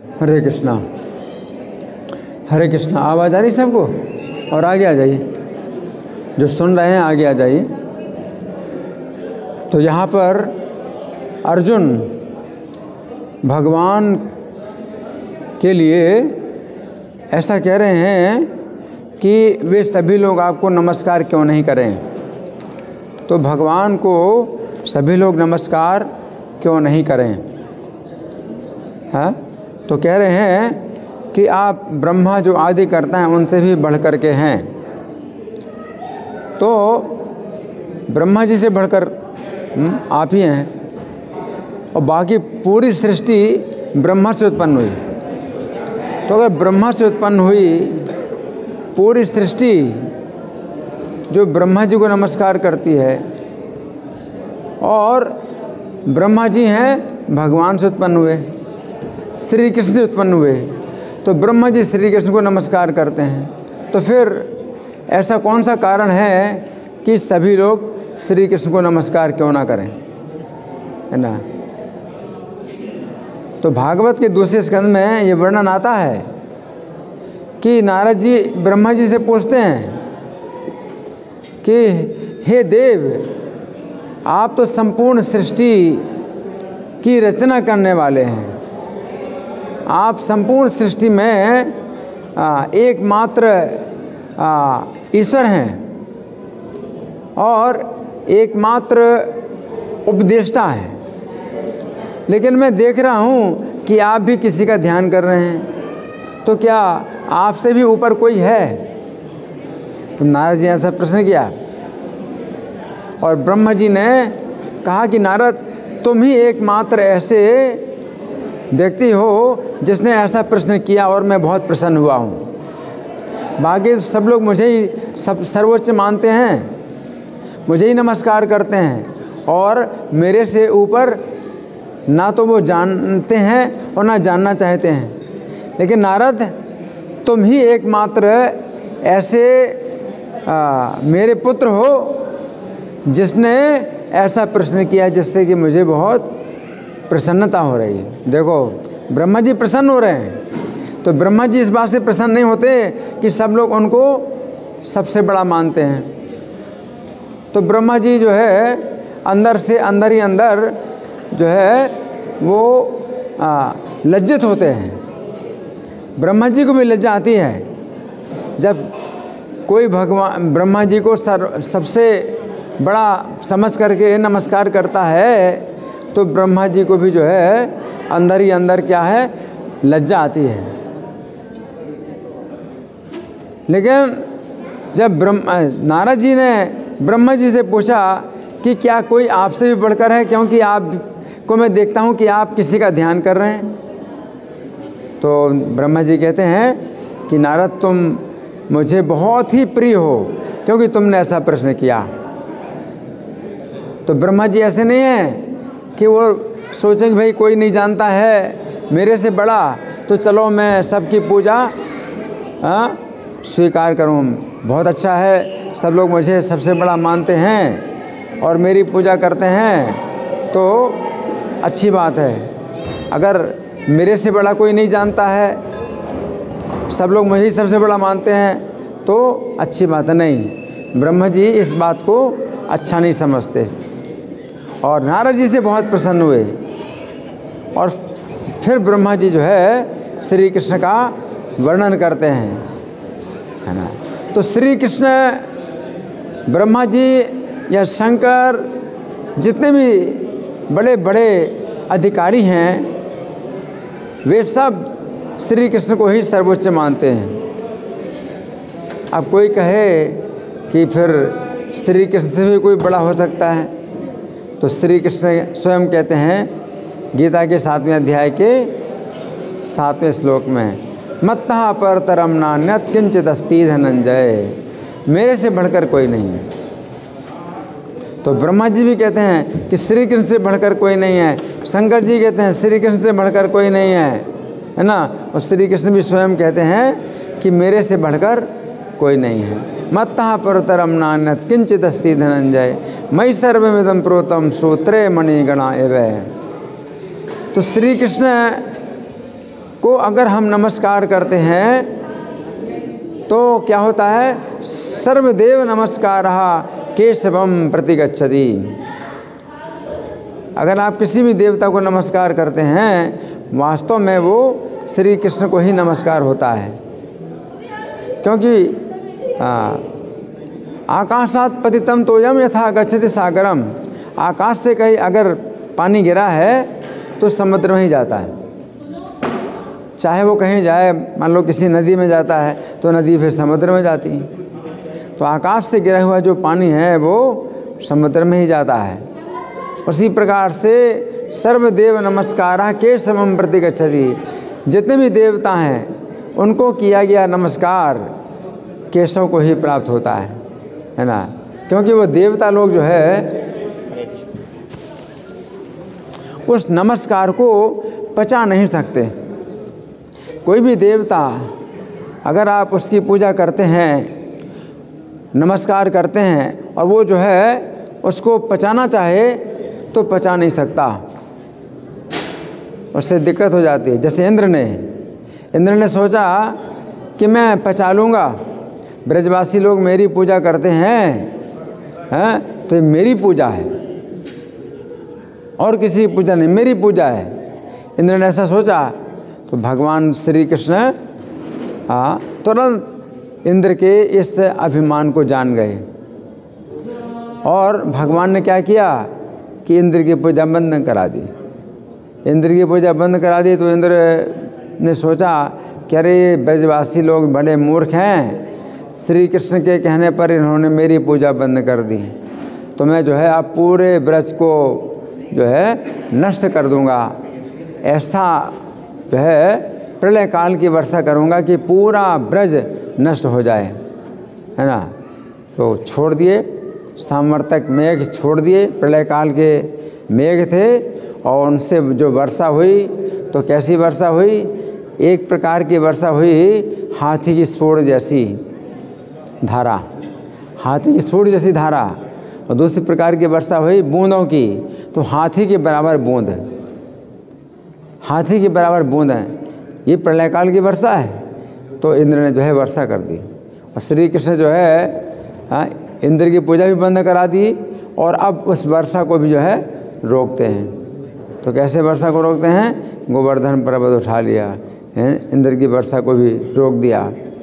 हरे कृष्णा। हरे कृष्णा। आवाज़ आ रही सबको? और आगे आ जाइए, जो सुन रहे हैं आगे आ जाइए। तो यहाँ पर अर्जुन भगवान के लिए ऐसा कह रहे हैं कि वे सभी लोग आपको नमस्कार क्यों नहीं करें। तो भगवान को सभी लोग नमस्कार क्यों नहीं करें? हाँ, तो कह रहे हैं कि आप ब्रह्मा जो आदि करता है उनसे भी बढ़ कर के हैं। तो ब्रह्मा जी से बढ़कर आप ही हैं, और बाकी पूरी सृष्टि ब्रह्मा से उत्पन्न हुई। तो अगर ब्रह्मा से उत्पन्न हुई पूरी सृष्टि जो ब्रह्मा जी को नमस्कार करती है, और ब्रह्मा जी हैं भगवान से उत्पन्न हुए, श्री कृष्ण से उत्पन्न हुए, तो ब्रह्मा जी श्री कृष्ण को नमस्कार करते हैं। तो फिर ऐसा कौन सा कारण है कि सभी लोग श्री कृष्ण को नमस्कार क्यों ना करें, है ना। तो भागवत के दूसरे स्कंद में ये वर्णन आता है कि नारद जी ब्रह्मा जी से पूछते हैं कि हे देव, आप तो संपूर्ण सृष्टि की रचना करने वाले हैं, आप संपूर्ण सृष्टि में एकमात्र ईश्वर हैं और एकमात्र उपदेष्टा हैं। लेकिन मैं देख रहा हूँ कि आप भी किसी का ध्यान कर रहे हैं, तो क्या आपसे भी ऊपर कोई है? तो नारद जी ने ऐसा प्रश्न किया, और ब्रह्मा जी ने कहा कि नारद, तुम ही एकमात्र ऐसे व्यक्ति हो जिसने ऐसा प्रश्न किया, और मैं बहुत प्रसन्न हुआ हूँ। बाकी सब लोग मुझे ही सर्वोच्च मानते हैं, मुझे ही नमस्कार करते हैं, और मेरे से ऊपर ना तो वो जानते हैं और ना जानना चाहते हैं। लेकिन नारद, तुम ही एकमात्र ऐसे मेरे पुत्र हो जिसने ऐसा प्रश्न किया जिससे कि मुझे बहुत प्रसन्नता हो रही है। देखो, ब्रह्मा जी प्रसन्न हो रहे हैं, तो ब्रह्मा जी इस बात से प्रसन्न नहीं होते कि सब लोग उनको सबसे बड़ा मानते हैं। तो ब्रह्मा जी जो है अंदर से अंदर ही अंदर जो है वो लज्जित होते हैं। ब्रह्मा जी को भी लज्जा आती है जब कोई भगवान ब्रह्मा जी को सबसे बड़ा समझ करके नमस्कार करता है, तो ब्रह्मा जी को भी जो है अंदर ही अंदर क्या है, लज्जा आती है। लेकिन जब नारद जी ने ब्रह्मा जी से पूछा कि क्या कोई आपसे भी बढ़कर है, क्योंकि आपको मैं देखता हूँ कि आप किसी का ध्यान कर रहे हैं, तो ब्रह्मा जी कहते हैं कि नारद, तुम मुझे बहुत ही प्रिय हो क्योंकि तुमने ऐसा प्रश्न किया। तो ब्रह्मा जी ऐसे नहीं हैं कि वो सोचें कि भाई कोई नहीं जानता है मेरे से बड़ा, तो चलो मैं सबकी पूजा स्वीकार करूं। बहुत अच्छा है, सब लोग मुझे सबसे बड़ा मानते हैं और मेरी पूजा करते हैं, तो अच्छी बात है। अगर मेरे से बड़ा कोई नहीं जानता है, सब लोग मुझे ही सबसे बड़ा मानते हैं, तो अच्छी बात है। नहीं, ब्रह्मा जी इस बात को अच्छा नहीं समझते, और नारद जी से बहुत प्रसन्न हुए। और फिर ब्रह्मा जी जो है श्री कृष्ण का वर्णन करते हैं, है ना। तो श्री कृष्ण, ब्रह्मा जी या शंकर, जितने भी बड़े बड़े अधिकारी हैं, वे सब श्री कृष्ण को ही सर्वोच्च मानते हैं। अब कोई कहे कि फिर श्री कृष्ण से भी कोई बड़ा हो सकता है, तो श्री कृष्ण स्वयं कहते हैं गीता के 7वें अध्याय के 7वें श्लोक में, मत्तः परतरम नान्यत् किंचित् अस्ति धनंजय, मेरे से बढ़कर कोई नहीं है। तो ब्रह्मा जी भी कहते हैं कि श्री कृष्ण से बढ़कर कोई नहीं है, शंकर जी कहते हैं श्री कृष्ण से बढ़कर कोई नहीं है ना। और श्री कृष्ण भी स्वयं कहते हैं कि मेरे से बढ़कर कोई नहीं है। मत्तः परतरम नान्यत् किंचित् अस्ति धनंजय, मयि सर्वमिदं प्रोतं श्रोत्रे मणिगणा एव। तो श्री कृष्ण को अगर हम नमस्कार करते हैं तो क्या होता है, सर्वदेव नमस्कारः केशवम प्रतिगच्छति। अगर आप किसी भी देवता को नमस्कार करते हैं, वास्तव में वो श्री कृष्ण को ही नमस्कार होता है। क्योंकि आकाशात पतितम तोयम यथा गच्छति सागरम, आकाश से कहीं अगर पानी गिरा है तो समुद्र में ही जाता है। चाहे वो कहीं जाए, मान लो किसी नदी में जाता है तो नदी फिर समुद्र में जाती है। तो आकाश से गिरा हुआ जो पानी है वो समुद्र में ही जाता है। उसी प्रकार से सर्वदेव नमस्कारः केशवम प्रतिगच्छति, जितने भी देवता हैं उनको किया गया नमस्कार केशव को ही प्राप्त होता है ना। क्योंकि वो देवता लोग जो है उस नमस्कार को पचा नहीं सकते। कोई भी देवता अगर आप उसकी पूजा करते हैं, नमस्कार करते हैं, और वो जो है उसको पचाना चाहे तो पचा नहीं सकता, उससे दिक्कत हो जाती है। जैसे इंद्र ने सोचा कि मैं पचा लूँगा, ब्रजवासी लोग मेरी पूजा करते हैं, तो ये मेरी पूजा है और किसी की पूजा नहीं, मेरी पूजा है। इंद्र ने ऐसा सोचा तो भगवान श्री कृष्ण तुरंत इंद्र के इस अभिमान को जान गए और भगवान ने क्या किया कि इंद्र की पूजा बंद करा दी। इंद्र की पूजा बंद करा दी तो इंद्र ने सोचा कि अरे ब्रजवासी लोग बड़े मूर्ख हैं, श्री कृष्ण के कहने पर इन्होंने मेरी पूजा बंद कर दी, तो मैं जो है अब पूरे ब्रज को जो है नष्ट कर दूंगा। ऐसा जो है प्रलय काल की वर्षा करूंगा कि पूरा ब्रज नष्ट हो जाए, है ना। तो छोड़ दिए, सामवर्तक मेघ छोड़ दिए, प्रलय काल के मेघ थे, और उनसे जो वर्षा हुई तो कैसी वर्षा हुई, एक प्रकार की वर्षा हुई हाथी की सूंड जैसी धारा, हाथी की सूंड जैसी धारा, और दूसरी प्रकार की वर्षा हुई बूंदों की, तो हाथी के बराबर बूंद, हाथी के बराबर बूंद है। ये प्रलय काल की वर्षा है। तो इंद्र ने जो है वर्षा कर दी, और श्री कृष्ण जो है इंद्र की पूजा भी बंद करा दी, और अब उस वर्षा को भी जो है रोकते हैं। तो कैसे वर्षा को रोकते हैं, गोवर्धन पर्वत उठा लिया, इंद्र की वर्षा को भी रोक दिया,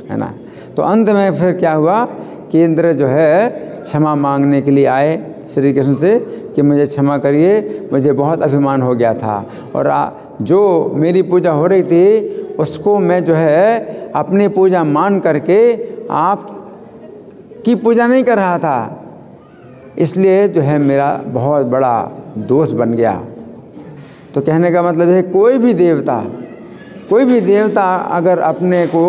है ना। तो अंत में फिर क्या हुआ कि इंद्र जो है क्षमा मांगने के लिए आए श्री कृष्ण से कि मुझे क्षमा करिए, मुझे बहुत अभिमान हो गया था, और जो मेरी पूजा हो रही थी उसको मैं जो है अपनी पूजा मान करके आप की पूजा नहीं कर रहा था, इसलिए जो है मेरा बहुत बड़ा दोष बन गया। तो कहने का मतलब है कोई भी देवता अगर अपने को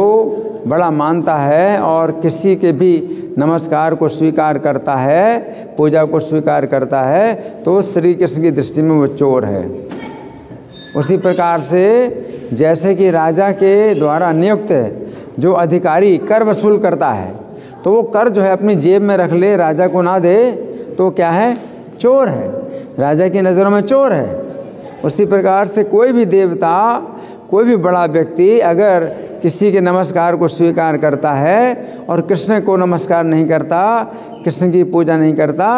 बड़ा मानता है और किसी के भी नमस्कार को स्वीकार करता है, पूजा को स्वीकार करता है, तो श्री कृष्ण की दृष्टि में वो चोर है। उसी प्रकार से जैसे कि राजा के द्वारा नियुक्त जो अधिकारी कर वसूल करता है, तो वो कर जो है अपनी जेब में रख ले, राजा को ना दे, तो क्या है, चोर है, राजा की नज़रों में चोर है। उसी प्रकार से कोई भी देवता, कोई भी बड़ा व्यक्ति अगर किसी के नमस्कार को स्वीकार करता है और कृष्ण को नमस्कार नहीं करता, कृष्ण की पूजा नहीं करता,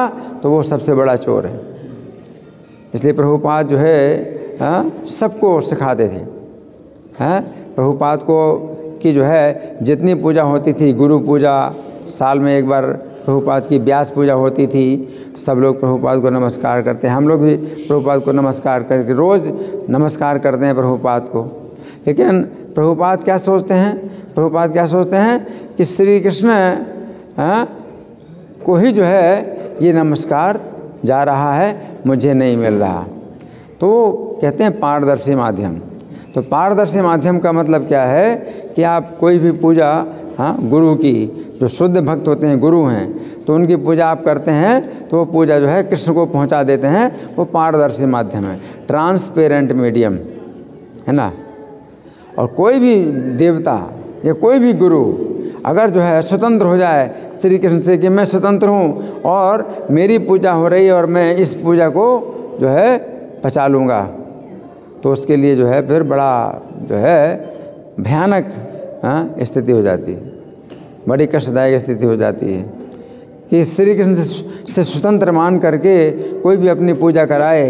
तो वो सबसे बड़ा चोर है। इसलिए प्रभुपाद जो है सबको सिखाते थे। प्रभुपाद को की जो है जितनी पूजा होती थी, गुरु पूजा, साल में एक बार प्रभुपाद की व्यास पूजा होती थी, सब लोग प्रभुपाद को नमस्कार करते हैं। हम लोग भी प्रभुपाद को नमस्कार करके रोज़ नमस्कार करते हैं प्रभुपाद को। लेकिन प्रभुपाद क्या सोचते हैं कि श्री कृष्ण को ही जो है ये नमस्कार जा रहा है, मुझे नहीं मिल रहा। तो कहते हैं पारदर्शी माध्यम। तो पारदर्शी माध्यम का मतलब क्या है कि आप कोई भी पूजा, गुरु की, जो शुद्ध भक्त होते हैं, गुरु हैं, तो उनकी पूजा आप करते हैं तो वो पूजा जो है कृष्ण को पहुंचा देते हैं। वो पारदर्शी माध्यम है, ट्रांसपेरेंट मीडियम, है ना। और कोई भी देवता या कोई भी गुरु अगर जो है स्वतंत्र हो जाए श्री कृष्ण से कि मैं स्वतंत्र हूँ और मेरी पूजा हो रही है और मैं इस पूजा को जो है पचा लूँगा, तो उसके लिए जो है फिर बड़ा जो है भयानक स्थिति हो जाती है, बड़ी कष्टदायक स्थिति हो जाती है कि श्री कृष्ण से स्वतंत्र मान करके कोई भी अपनी पूजा कराए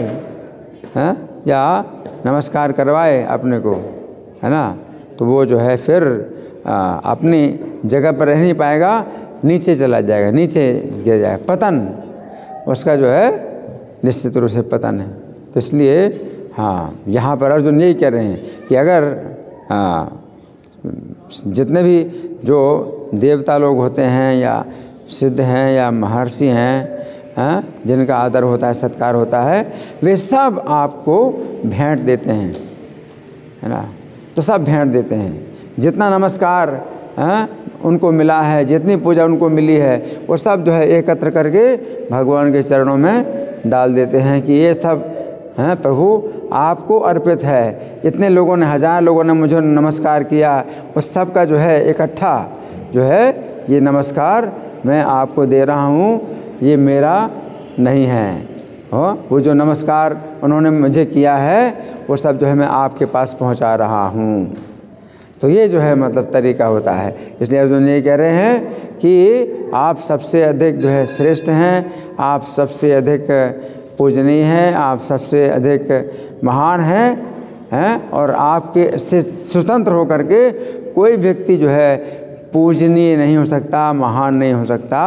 या नमस्कार करवाए अपने को, है ना, तो वो जो है फिर अपनी जगह पर रह नहीं पाएगा, नीचे चला जाएगा, नीचे गिर जाएगा, पतन उसका जो है निश्चित रूप से पतन है। तो इसलिए यहाँ पर अर्जुन यही कह रहे हैं कि अगर जितने भी जो देवता लोग होते हैं या सिद्ध हैं या महर्षि हैं, जिनका आदर होता है, सत्कार होता है, वे सब आपको भेंट देते हैं, है ना, तो सब भेंट देते हैं। जितना नमस्कार उनको मिला है, जितनी पूजा उनको मिली है, वो सब जो है एकत्र करके भगवान के चरणों में डाल देते हैं कि ये सब प्रभु आपको अर्पित है। इतने लोगों ने, 1000 लोगों ने मुझे नमस्कार किया, उस सब का जो है इकट्ठा जो है ये नमस्कार मैं आपको दे रहा हूँ, ये मेरा नहीं है। वो जो नमस्कार उन्होंने मुझे किया है वो सब जो है मैं आपके पास पहुँचा रहा हूँ। तो ये जो है मतलब तरीका होता है। इसलिए अर्जुन ये कह रहे हैं कि आप सबसे अधिक जो है श्रेष्ठ हैं, आप सबसे अधिक पूजनीय हैं, आप सबसे अधिक महान हैं, और आपके से स्वतंत्र होकर के कोई व्यक्ति जो है पूजनीय नहीं हो सकता, महान नहीं हो सकता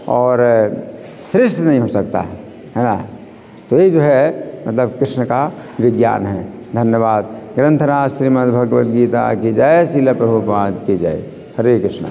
और श्रेष्ठ नहीं हो सकता, है ना। तो ये जो है मतलब कृष्ण का विज्ञान है। धन्यवाद। ग्रंथराज श्रीमद् भगवद गीता की जय, श्रील प्रभुपाद की जय। हरे कृष्णा।